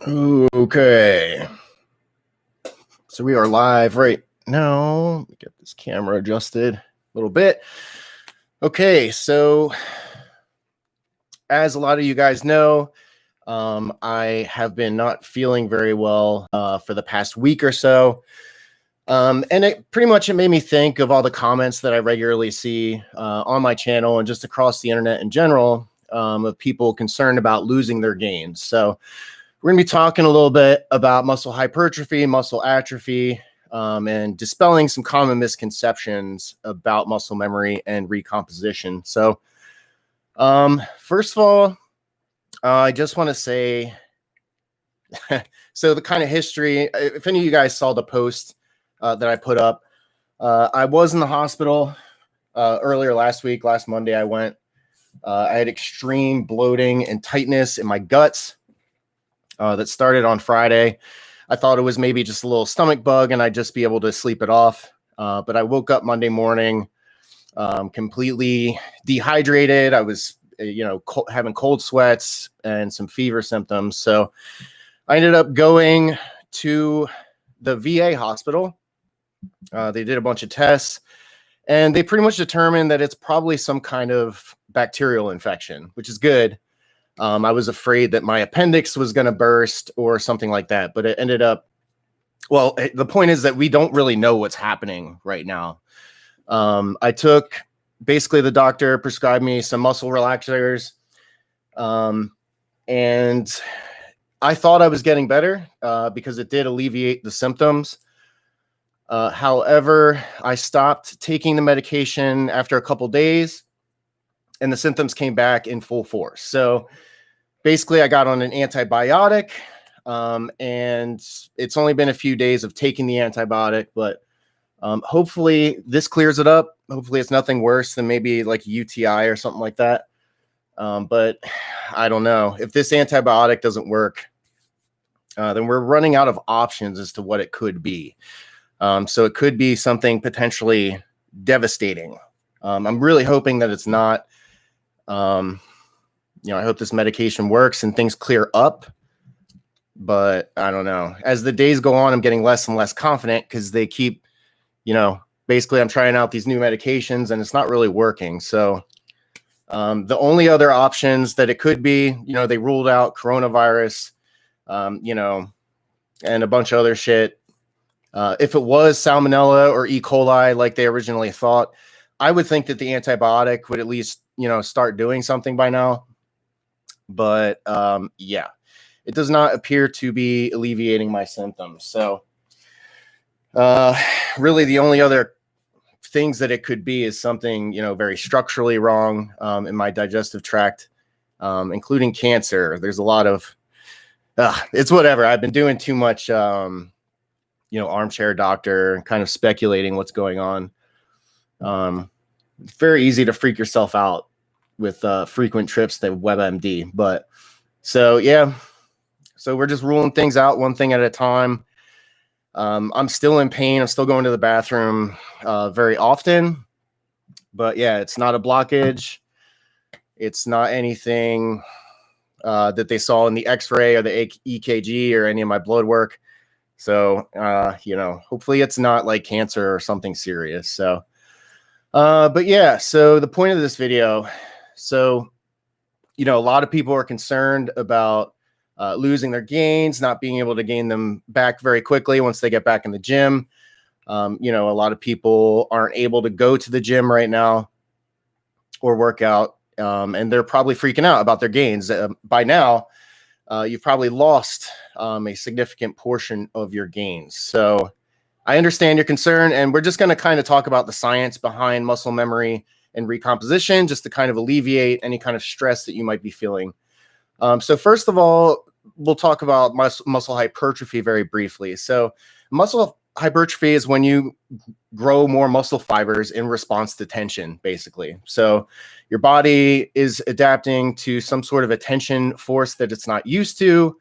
Okay, so we are live right now. Let me get this camera adjusted a little bit. Okay, so as a lot of you guys know, I have been not feeling very well for the past week or so. And it made me think of all the comments that I regularly see on my channel and just across the internet in general of people concerned about losing their gains. So we're going to be talking a little bit about muscle hypertrophy, muscle atrophy, and dispelling some common misconceptions about muscle memory and recomposition. So first of all, I just want to say, so the kind of history, if any of you guys saw the post that I put up, I was in the hospital earlier last Monday. I went, I had extreme bloating and tightness in my guts. That started on Friday. I thought it was maybe just a little stomach bug and I'd just be able to sleep it off. But I woke up Monday morning completely dehydrated. I was, having cold sweats and some fever symptoms. So I ended up going to the VA hospital. They did a bunch of tests and they pretty much determined that it's probably some kind of bacterial infection, which is good. I was afraid that my appendix was going to burst or something like that, but it ended up, well, the point is that we don't really know what's happening right now. Basically the doctor prescribed me some muscle relaxers. And I thought I was getting better because it did alleviate the symptoms. However, I stopped taking the medication after a couple days and the symptoms came back in full force. So basically I got on an antibiotic and it's only been a few days of taking the antibiotic, but hopefully this clears it up. Hopefully it's nothing worse than maybe like UTI or something like that. But I don't know. If this antibiotic doesn't work, then we're running out of options as to what it could be. So it could be something potentially devastating. I'm really hoping that it's not. I hope this medication works and things clear up, but I don't know. As the days go on, I'm getting less and less confident because they keep, basically I'm trying out these new medications and it's not really working. So the only other options that it could be, they ruled out coronavirus, and a bunch of other shit. If it was salmonella or E. coli, like they originally thought, I would think that the antibiotic would at least, start doing something by now. But yeah, it does not appear to be alleviating my symptoms. So really the only other things that it could be is something, very structurally wrong in my digestive tract, including cancer. There's a lot of, it's whatever. I've been doing too much, armchair doctor, kind of speculating what's going on. It's very easy to freak yourself out with frequent trips to WebMD. But so, yeah, so we're just ruling things out one thing at a time. I'm still in pain. I'm still going to the bathroom very often. But yeah, it's not a blockage. It's not anything that they saw in the X-ray or the EKG or any of my blood work. So, hopefully it's not like cancer or something serious. So, but yeah, so the point of this video, so, a lot of people are concerned about losing their gains, not being able to gain them back very quickly once they get back in the gym. A lot of people aren't able to go to the gym right now or work out, and they're probably freaking out about their gains. By now, you've probably lost a significant portion of your gains. So I understand your concern, and we're just going to kind of talk about the science behind muscle memory and recomposition, just to kind of alleviate any kind of stress that you might be feeling. So first of all, we'll talk about muscle hypertrophy very briefly. So muscle hypertrophy is when you grow more muscle fibers in response to tension, basically. So your body is adapting to some sort of a tension force that it's not used to,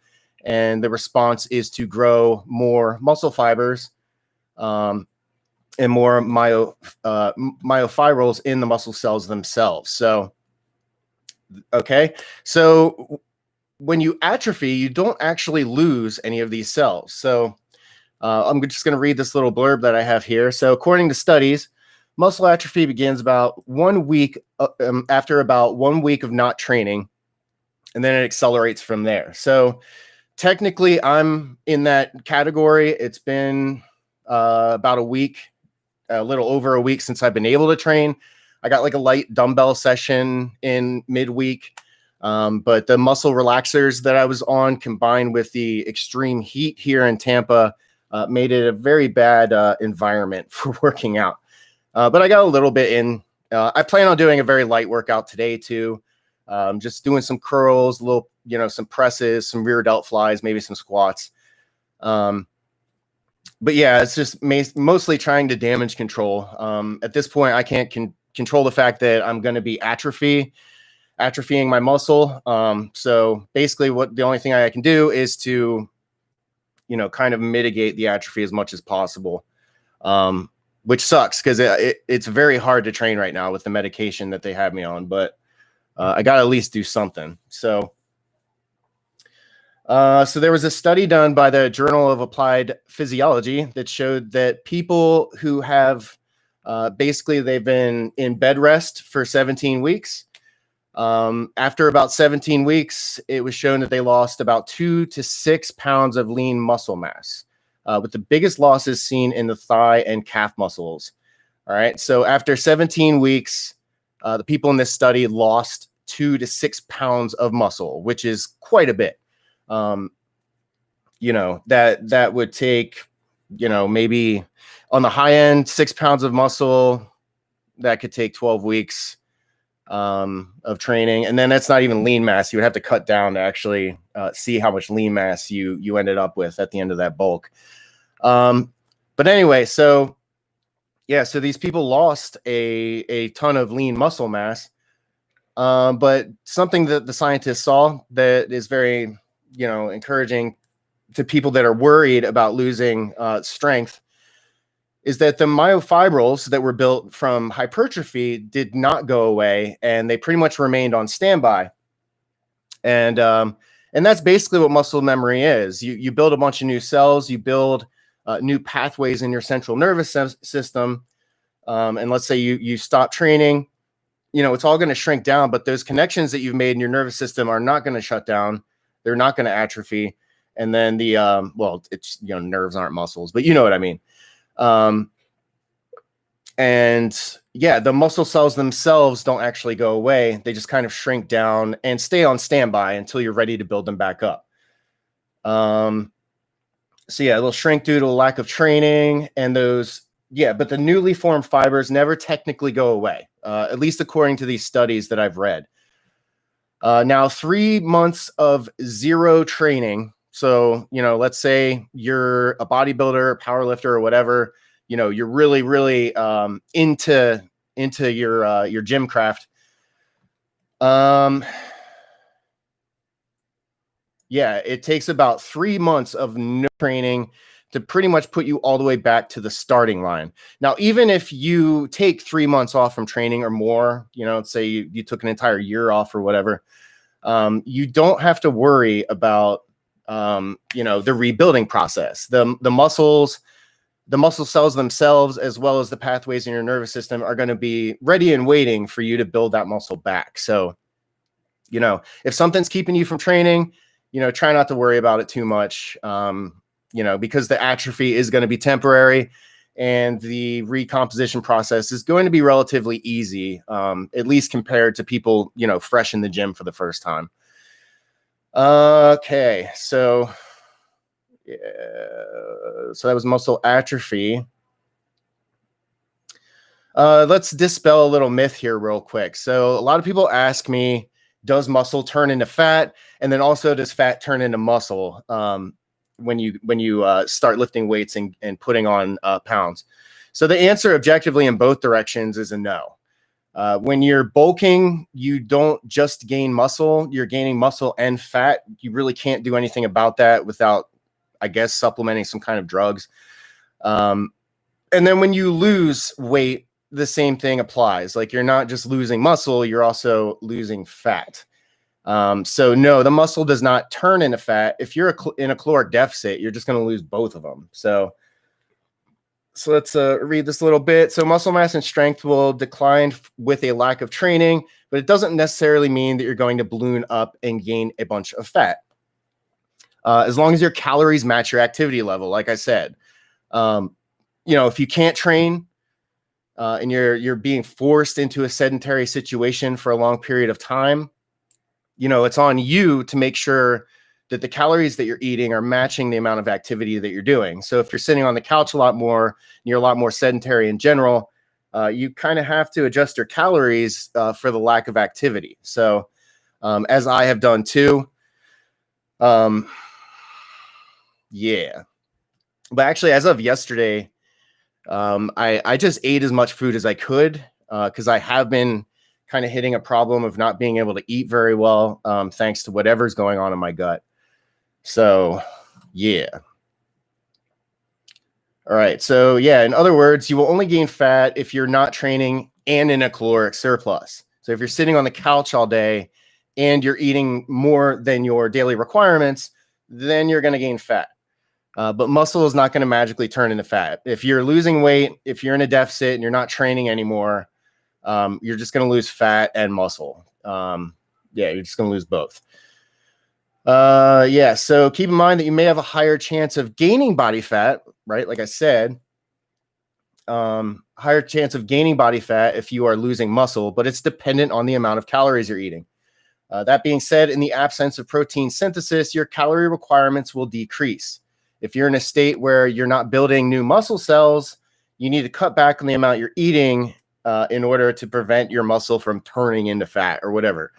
and the response is to grow more muscle fibers and more myofibrils in the muscle cells themselves. So, okay, so when you atrophy, you don't actually lose any of these cells. So I'm just going to read this little blurb that I have here. So according to studies, muscle atrophy begins about 1 week after about 1 week of not training, and then it accelerates from there. So technically, I'm in that category. It's been about a week, a little over a week since I've been able to train. I got like a light dumbbell session in midweek. But the muscle relaxers that I was on, combined with the extreme heat here in Tampa, made it a very bad environment for working out. But I got a little bit in. I plan on doing a very light workout today too. Just doing some curls, some presses, some rear delt flies, maybe some squats. But yeah, it's just mostly trying to damage control. At this point, I can't control the fact that I'm going to be atrophying my muscle. So basically the only thing I can do is to, kind of mitigate the atrophy as much as possible, which sucks because it's very hard to train right now with the medication that they have me on, but I got to at least do something. So there was a study done by the Journal of Applied Physiology that showed that people who have basically they've been in bed rest for 17 weeks. After about 17 weeks, it was shown that they lost about 2 to 6 pounds of lean muscle mass, with the biggest losses seen in the thigh and calf muscles. All right. So after 17 weeks, the people in this study lost 2 to 6 pounds of muscle, which is quite a bit. That would take, maybe on the high end, 6 pounds of muscle. That could take 12 weeks of training. And then that's not even lean mass. You would have to cut down to actually see how much lean mass you ended up with at the end of that bulk. But anyway, so these people lost a ton of lean muscle mass. But something that the scientists saw that is very, encouraging to people that are worried about losing strength is that the myofibrils that were built from hypertrophy did not go away, and they pretty much remained on standby. And that's basically what muscle memory is. You build a bunch of new cells, you build new pathways in your central nervous system, and let's say you stop training, it's all going to shrink down, but those connections that you've made in your nervous system are not going to shut down. They're not going to atrophy. And then nerves aren't muscles, but you know what I mean. The muscle cells themselves don't actually go away. They just kind of shrink down and stay on standby until you're ready to build them back up. They'll shrink due to a lack of training, and but the newly formed fibers never technically go away, at least according to these studies that I've read. Now, 3 months of zero training. So, let's say you're a bodybuilder, powerlifter, or whatever, you're really, really into your gym craft. It takes about 3 months of no training to pretty much put you all the way back to the starting line. Now, even if you take 3 months off from training or more, let's say you took an entire year off or whatever, you don't have to worry about, the rebuilding process. The muscle cells themselves, as well as the pathways in your nervous system, are going to be ready and waiting for you to build that muscle back. So, if something's keeping you from training, try not to worry about it too much, because the atrophy is going to be temporary and the recomposition process is going to be relatively easy, at least compared to people, fresh in the gym for the first time. Okay. So that was muscle atrophy. Let's dispel a little myth here real quick. So a lot of people ask me, does muscle turn into fat? And then also, does fat turn into muscle when you start lifting weights and putting on pounds? So the answer objectively in both directions is a no. When you're bulking, you don't just gain muscle, you're gaining muscle and fat. You really can't do anything about that without, I guess, supplementing some kind of drugs. And then when you lose weight, the same thing applies. Like, you're not just losing muscle, you're also losing fat. So no, the muscle does not turn into fat. If you're in a caloric deficit, you're just going to lose both of them. So let's read this a little bit. So muscle mass and strength will decline with a lack of training, but it doesn't necessarily mean that you're going to balloon up and gain a bunch of fat. As long as your calories match your activity level, like I said, if you can't train and you're being forced into a sedentary situation for a long period of time, it's on you to make sure that the calories that you're eating are matching the amount of activity that you're doing. So if you're sitting on the couch a lot more, and you're a lot more sedentary in general, you kind of have to adjust your calories for the lack of activity. So as I have done too, yeah. But actually, as of yesterday, I just ate as much food as I could because I have been kind of hitting a problem of not being able to eat very well, thanks to whatever's going on in my gut. So, yeah. All right. So, yeah, in other words, you will only gain fat if you're not training and in a caloric surplus. So if you're sitting on the couch all day and you're eating more than your daily requirements, then you're going to gain fat. But muscle is not going to magically turn into fat. If you're losing weight, if you're in a deficit and you're not training anymore, you're just going to lose fat and muscle. You're just going to lose both. So keep in mind that you may have a higher chance of gaining body fat, right? Like I said, higher chance of gaining body fat if you are losing muscle, but it's dependent on the amount of calories you're eating. That being said, in the absence of protein synthesis, your calorie requirements will decrease. If you're in a state where you're not building new muscle cells, you need to cut back on the amount you're eating in order to prevent your muscle from turning into fat or whatever.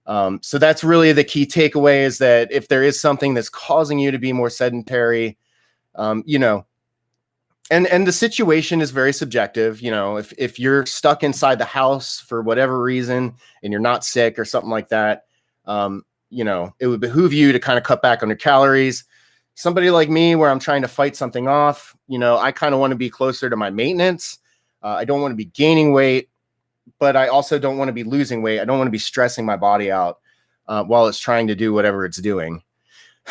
So that's really the key takeaway, is that if there is something that's causing you to be more sedentary, and the situation is very subjective. If you're stuck inside the house for whatever reason and you're not sick or something like that, it would behoove you to kind of cut back on your calories. Somebody like me, where I'm trying to fight something off, I kind of want to be closer to my maintenance. I don't want to be gaining weight, but I also don't want to be losing weight. I don't want to be stressing my body out while it's trying to do whatever it's doing.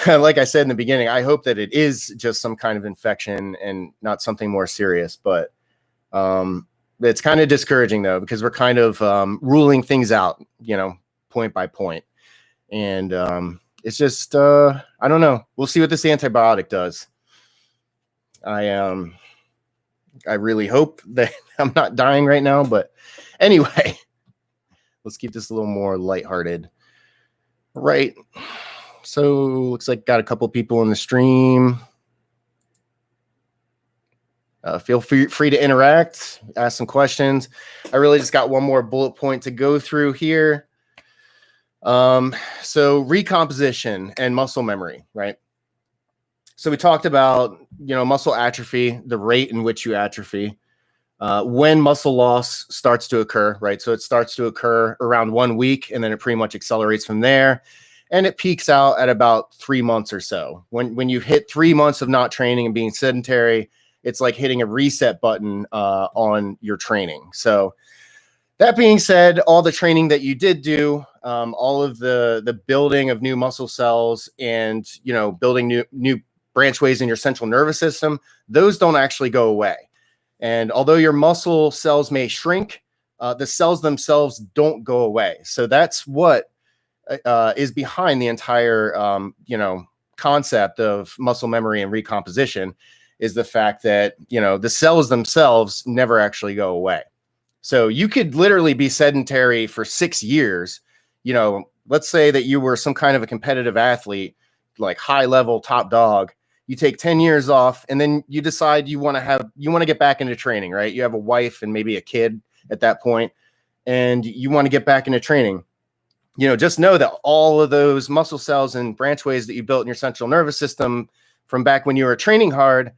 Like I said in the beginning, I hope that it is just some kind of infection and not something more serious. But it's kind of discouraging, though, because we're kind of ruling things out, point by point. And it's just, I don't know. We'll see what this antibiotic does. I really hope that I'm not dying right now. But anyway, let's keep this a little more lighthearted. Right. So looks like got a couple people in the stream. Feel free to interact, ask some questions. I really just got one more bullet point to go through here. So recomposition and muscle memory, right? So we talked about, muscle atrophy, the rate in which you atrophy, when muscle loss starts to occur, right? So it starts to occur around 1 week, and then it pretty much accelerates from there. And it peaks out at about 3 months or so. When you hit 3 months of not training and being sedentary, it's like hitting a reset button on your training. So that being said, all the training that you did do, all of the building of new muscle cells and, building new branchways in your central nervous system, those don't actually go away. And although your muscle cells may shrink, the cells themselves don't go away. So that's what is behind the entire, concept of muscle memory and recomposition, is the fact that, the cells themselves never actually go away. So you could literally be sedentary for 6 years. Let's say that you were some kind of a competitive athlete, like high level top dog. You take 10 years off, and then you decide you want to get back into training, right? You have a wife and maybe a kid at that point, and you want to get back into training. Just know that all of those muscle cells and branchways that you built in your central nervous system from back when you were training hard,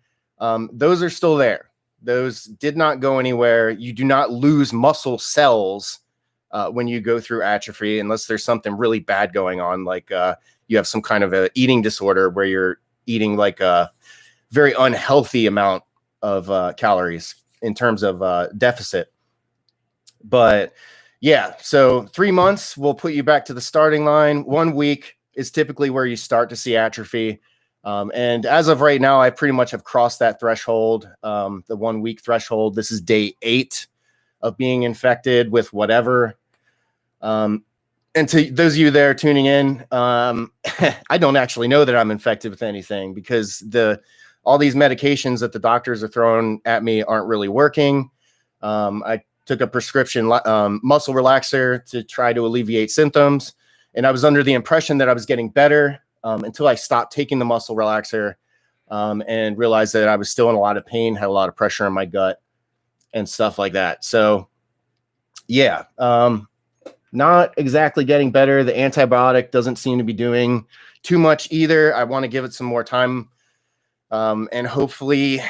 those are still there. Those did not go anywhere. You do not lose muscle cells when you go through atrophy, unless there's something really bad going on, like you have some kind of a eating disorder where you're eating like a very unhealthy amount of calories in terms of deficit. But Yeah. So 3 months will put you back to the starting line. 1 week is typically where you start to see atrophy. And as of right now, I pretty much have crossed that threshold, the 1 week threshold. This is day 8 of being infected with whatever. And to those of you that are tuning in, I don't actually know that I'm infected with anything because all these medications that the doctors are throwing at me aren't really working. I took a prescription muscle relaxer to try to alleviate symptoms, and I was under the impression that I was getting better until I stopped taking the muscle relaxer and realized that I was still in a lot of pain, had a lot of pressure in my gut and stuff like that. So, yeah. Not exactly getting better. The antibiotic doesn't seem to be doing too much either. I want to give it some more time. And hopefully,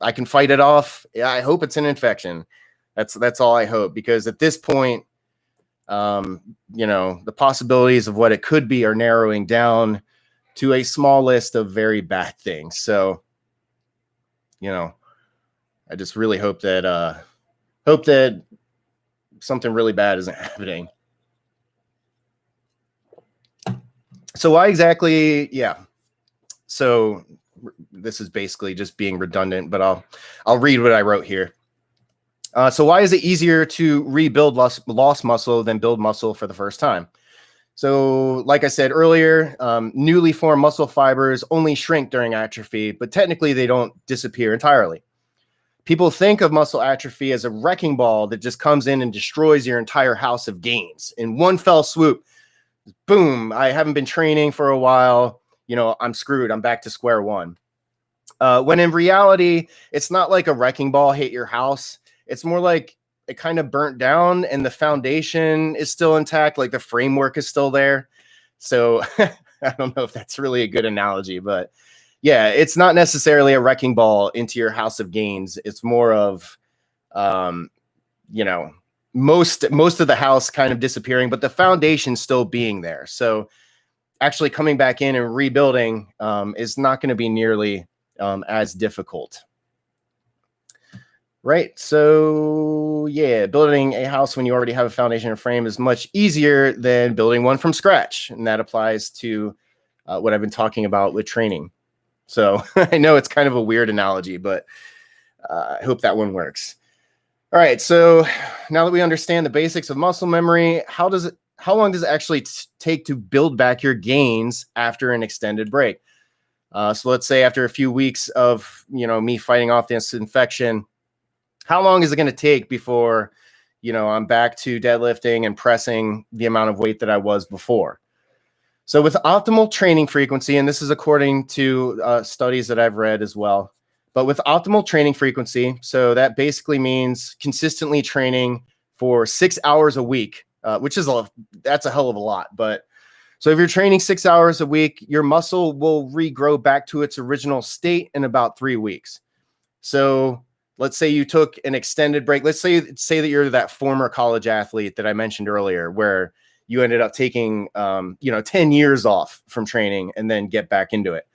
I can fight it off. Yeah, I hope it's an infection. That's all I hope, because at this point, the possibilities of what it could be are narrowing down to a small list of very bad things. So, I just really hope that something really bad isn't happening. So why exactly? Yeah. So this is basically just being redundant, but I'll read what I wrote here. So why is it easier to rebuild lost muscle than build muscle for the first time? So like I said earlier, newly formed muscle fibers only shrink during atrophy, but technically they don't disappear entirely. People think of muscle atrophy as a wrecking ball that just comes in and destroys your entire house of gains in one fell swoop. Boom, I haven't been training for a while. I'm screwed. I'm back to square one. When in reality, it's not like a wrecking ball hit your house. It's more like it kind of burnt down and the foundation is still intact, like the framework is still there. So I don't know if that's really a good analogy, but yeah, it's not necessarily a wrecking ball into your house of gains. It's more of, most of the house kind of disappearing, but the foundation still being there. So actually coming back in and rebuilding is not going to be nearly as difficult. Right. So yeah, building a house when you already have a foundation and frame is much easier than building one from scratch. And that applies to what I've been talking about with training. So I know it's kind of a weird analogy, but I hope that one works. All right. So now that we understand the basics of muscle memory, how long does it actually take to build back your gains after an extended break? So let's say after a few weeks of, me fighting off this infection, how long is it going to take before, I'm back to deadlifting and pressing the amount of weight that I was before? So with optimal training frequency, and this is according to studies that I've read as well, but with optimal training frequency, so that basically means consistently training for 6 hours a week, which is that's a hell of a lot. But so if you're training 6 hours a week, your muscle will regrow back to its original state in about 3 weeks. So let's say you took an extended break. Let's say that you're that former college athlete that I mentioned earlier, where you ended up taking, 10 years off from training and then get back into it.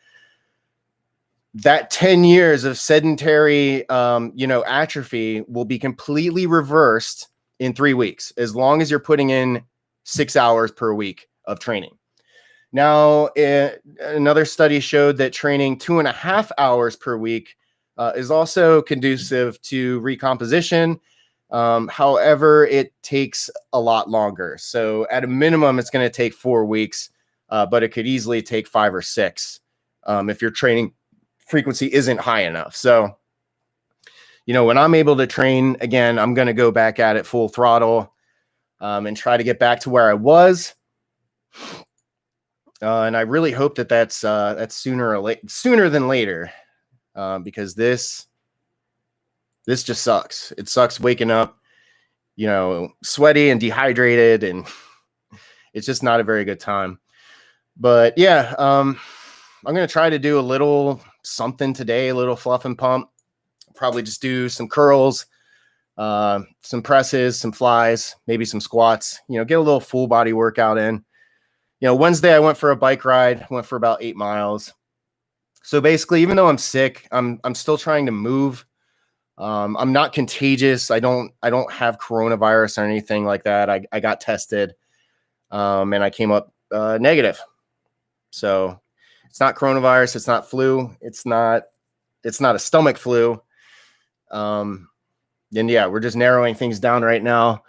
That 10 years of sedentary, atrophy will be completely reversed in 3 weeks, as long as you're putting in 6 hours per week of training. Now, another study showed that training 2.5 hours per week is also conducive to recomposition. However, it takes a lot longer. So at a minimum, it's going to take 4 weeks, but it could easily take 5 or 6 if your training frequency isn't high enough. So, when I'm able to train again, I'm going to go back at it full throttle and try to get back to where I was. And I really hope that that's sooner than later, because this just sucks. It sucks waking up, sweaty and dehydrated, and it's just not a very good time. But yeah, I'm going to try to do a little something today, a little fluff and pump. Probably just do some curls, some presses, some flies, maybe some squats, get a little full body workout in. Wednesday I went for a bike ride, went for about 8 miles. So basically, even though I'm sick, I'm still trying to move. I'm not contagious. I don't have coronavirus or anything like that. I got tested, and I came up negative. So it's not coronavirus. It's not flu. It's not a stomach flu. And yeah, we're just narrowing things down right now.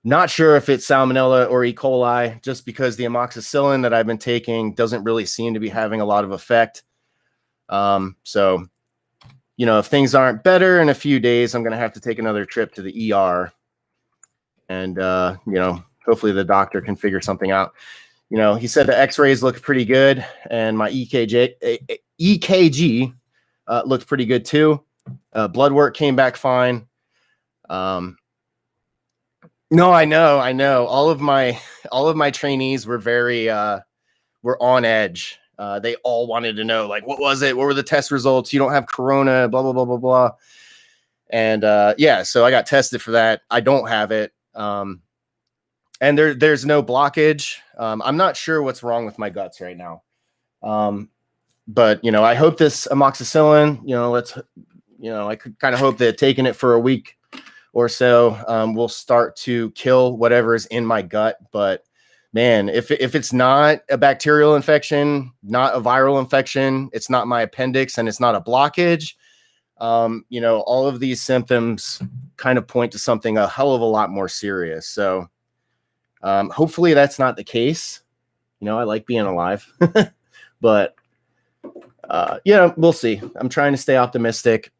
Not sure if it's salmonella or E. coli, just because the amoxicillin that I've been taking doesn't really seem to be having a lot of effect. So, if things aren't better in a few days, I'm going to have to take another trip to the ER. And, hopefully the doctor can figure something out. He said the x-rays looked pretty good, and my EKG looked pretty good too. Blood work came back fine. No, I know. All of my trainees were were on edge. They all wanted to know, like, what was it? What were the test results? You don't have corona, blah, blah, blah, blah, blah. And so I got tested for that. I don't have it. And there's no blockage. I'm not sure what's wrong with my guts right now. But I hope this amoxicillin, I could kind of hope that taking it for a week or so will start to kill whatever is in my gut. But man, if it's not a bacterial infection, not a viral infection, it's not my appendix, and it's not a blockage, all of these symptoms kind of point to something a hell of a lot more serious. So hopefully that's not the case. I like being alive, but we'll see. I'm trying to stay optimistic.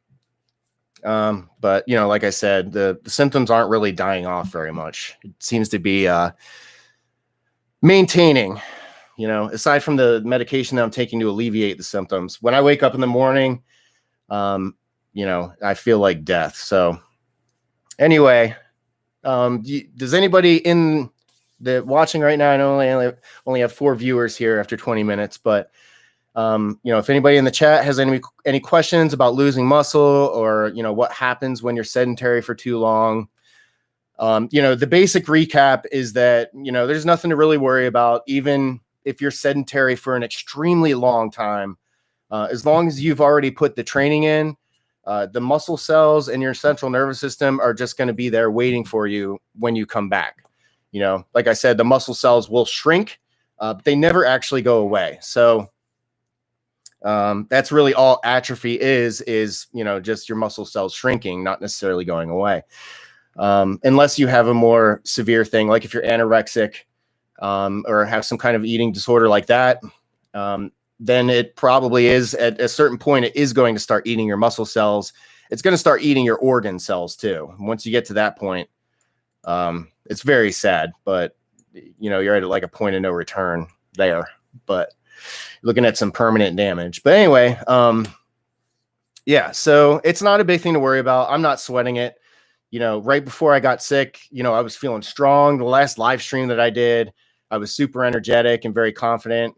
But like I said, the symptoms aren't really dying off very much. It seems to be maintaining, aside from the medication that I'm taking to alleviate the symptoms. When I wake up in the morning, I feel like death. So anyway, does anybody in the watching right now? I know I only have 4 viewers here after 20 minutes, but if anybody in the chat has any questions about losing muscle, or, what happens when you're sedentary for too long, the basic recap is that, there's nothing to really worry about, even if you're sedentary for an extremely long time. As long as you've already put the training in, the muscle cells in your central nervous system are just going to be there waiting for you when you come back. Like I said, the muscle cells will shrink, but they never actually go away. So that's really all atrophy is just your muscle cells shrinking, not necessarily going away. Unless you have a more severe thing, like if you're anorexic, or have some kind of eating disorder like that, then it probably is at a certain point, it is going to start eating your muscle cells. It's going to start eating your organ cells too. Once you get to that point, it's very sad, but you're at like a point of no return there, but looking at some permanent damage. But anyway, so it's not a big thing to worry about. I'm not sweating it. Right before I got sick, I was feeling strong. The last live stream that I did, I was super energetic and very confident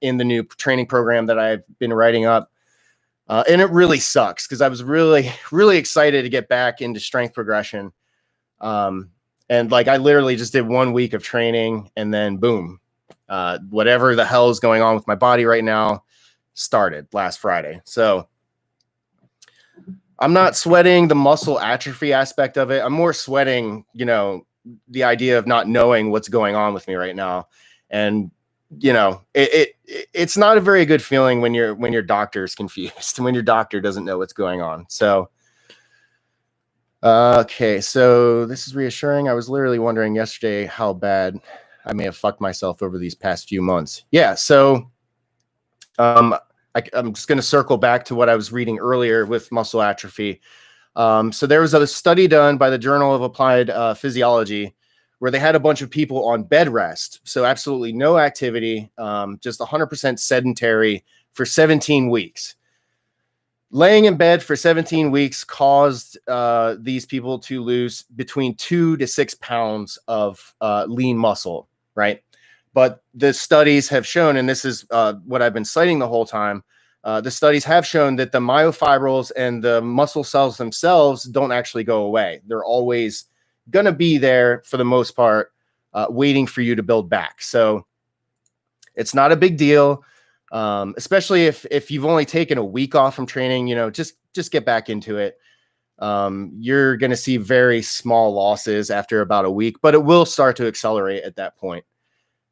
in the new training program that I've been writing up. And it really sucks because I was really, really excited to get back into strength progression. And like, I literally just did 1 week of training, and then boom, whatever the hell is going on with my body right now started last Friday. So I'm not sweating the muscle atrophy aspect of it. I'm more sweating, the idea of not knowing what's going on with me right now. And, it's not a very good feeling when your doctor's confused, when your doctor doesn't know what's going on. So, okay. So this is reassuring. I was literally wondering yesterday how bad I may have fucked myself over these past few months. Yeah. So, I'm just going to circle back to what I was reading earlier with muscle atrophy. So there was a study done by the Journal of Applied Physiology where they had a bunch of people on bed rest. So absolutely no activity, just 100% sedentary for 17 weeks. Laying in bed for 17 weeks caused these people to lose between 2 to 6 pounds of lean muscle, right? But the studies have shown, and this is what I've been citing the whole time, the studies have shown that the myofibrils and the muscle cells themselves don't actually go away. They're always going to be there for the most part, waiting for you to build back. So it's not a big deal, especially if you've only taken a week off from training, just get back into it. you're going to see very small losses after about a week, but it will start to accelerate at that point.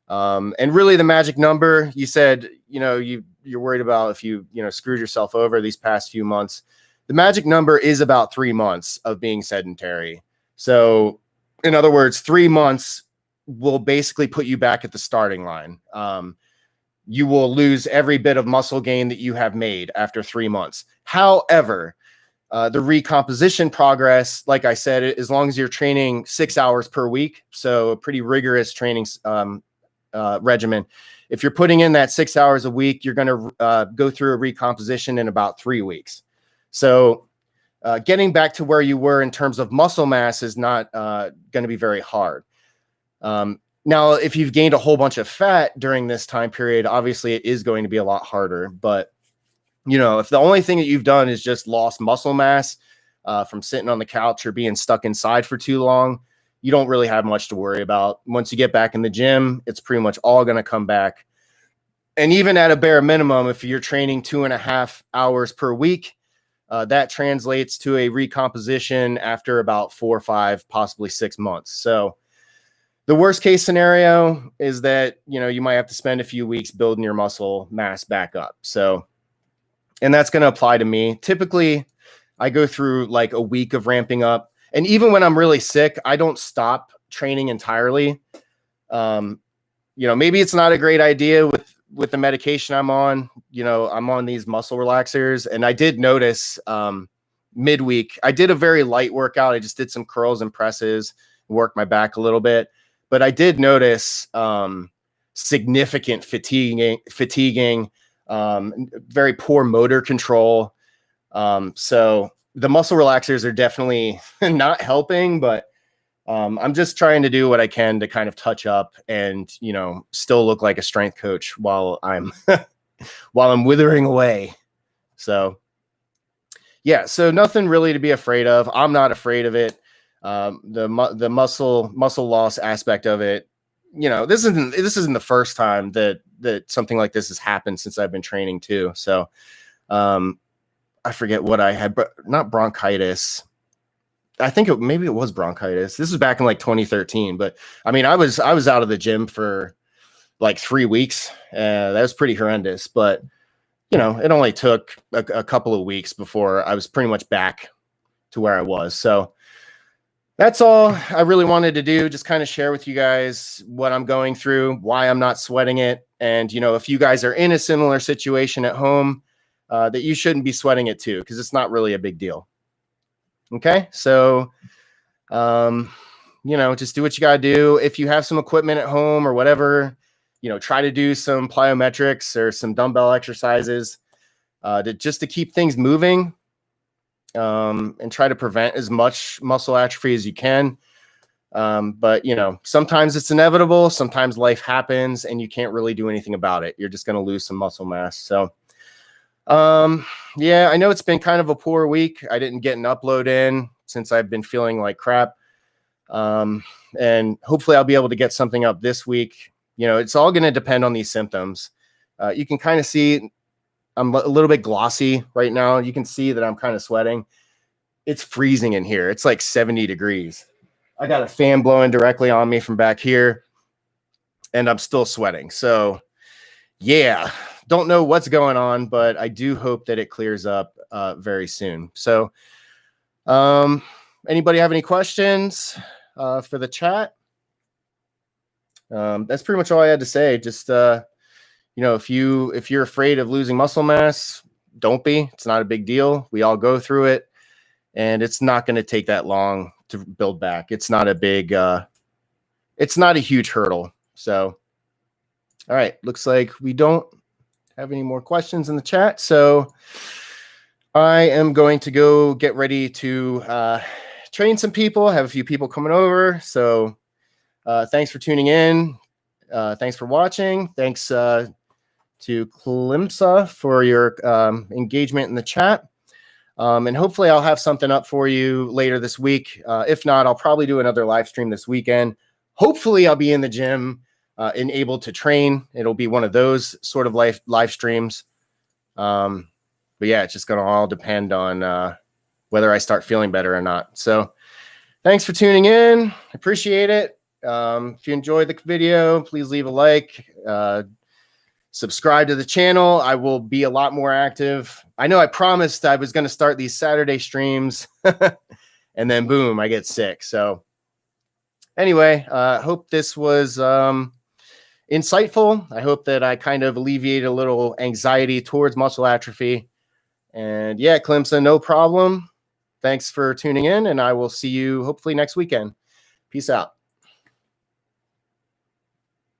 And really the magic number, you said, you're worried about if you screwed yourself over these past few months. The magic number is about 3 months of being sedentary. So in other words, 3 months will basically put you back at the starting line. You will lose every bit of muscle gain that you have made after 3 months. However, the recomposition progress, like I said, as long as you're training 6 hours per week, so a pretty rigorous training regimen. If you're putting in that 6 hours a week, you're going to go through a recomposition in about 3 weeks. So getting back to where you were in terms of muscle mass is not going to be very hard. Now, if you've gained a whole bunch of fat during this time period, obviously it is going to be a lot harder. But, if the only thing that you've done is just lost muscle mass from sitting on the couch or being stuck inside for too long, you don't really have much to worry about. Once you get back in the gym, it's pretty much all going to come back. And even at a bare minimum, if you're training 2.5 hours per week, that translates to a recomposition after about 4 or 5, possibly 6 months. So the worst case scenario is that, you might have to spend a few weeks building your muscle mass back up. So, and that's going to apply to me. Typically, I go through like a week of ramping up. And even when I'm really sick, I don't stop training entirely. Maybe it's not a great idea with the medication I'm on. I'm on these muscle relaxers. And I did notice midweek, I did a very light workout. I just did some curls and presses, worked my back a little bit. But I did notice significant fatiguing, very poor motor control. So the muscle relaxers are definitely not helping, but I'm just trying to do what I can to kind of touch up and, still look like a strength coach while I'm withering away. So yeah, so nothing really to be afraid of. I'm not afraid of it. The muscle loss aspect of it, this isn't the first time that something like this has happened since I've been training too. So, I forget what I had, but not bronchitis. I think maybe it was bronchitis. This was back in like 2013, but I mean, I was out of the gym for like 3 weeks. That was pretty horrendous, but it only took a couple of weeks before I was pretty much back to where I was. So that's all I really wanted to do. Just kind of share with you guys what I'm going through, why I'm not sweating it. And, if you guys are in a similar situation at home, that you shouldn't be sweating it too, because it's not really a big deal. Okay. So, just do what you got to do. If you have some equipment at home or whatever, try to do some plyometrics or some dumbbell exercises to keep things moving. And try to prevent as much muscle atrophy as you can. But, sometimes it's inevitable. Sometimes life happens and you can't really do anything about it. You're just going to lose some muscle mass. So, yeah, I know it's been kind of a poor week. I didn't get an upload in since I've been feeling like crap. And hopefully I'll be able to get something up this week. It's all going to depend on these symptoms. You can kind of see I'm a little bit glossy right now. You can see that I'm kind of sweating. It's freezing in here. It's like 70 degrees. I got a fan blowing directly on me from back here, and I'm still sweating. So, yeah, don't know what's going on, but I do hope that it clears up very soon. So, anybody have any questions for the chat? That's pretty much all I had to say. Just if you're afraid of losing muscle mass, don't be. It's not a big deal. We all go through it, and it's not going to take that long to build back. It's not a big, it's not a huge hurdle. So, all right, looks like we don't have any more questions in the chat. So I am going to go get ready to train some people. I have a few people coming over. So thanks for tuning in. Thanks for watching. Thanks to Klimsa for your engagement in the chat. And hopefully I'll have something up for you later this week. If not, I'll probably do another live stream this weekend. Hopefully I'll be in the gym and able to train. It'll be one of those sort of live streams. But yeah, it's just going to all depend on whether I start feeling better or not. So thanks for tuning in. I appreciate it. If you enjoyed the video, please leave a like, subscribe to the channel. I will be a lot more active. I know I promised I was going to start these Saturday streams and then boom, I get sick. So anyway, hope this was insightful. I hope that I kind of alleviated a little anxiety towards muscle atrophy. And yeah, Clemson, no problem. Thanks for tuning in, and I will see you hopefully next weekend. Peace out.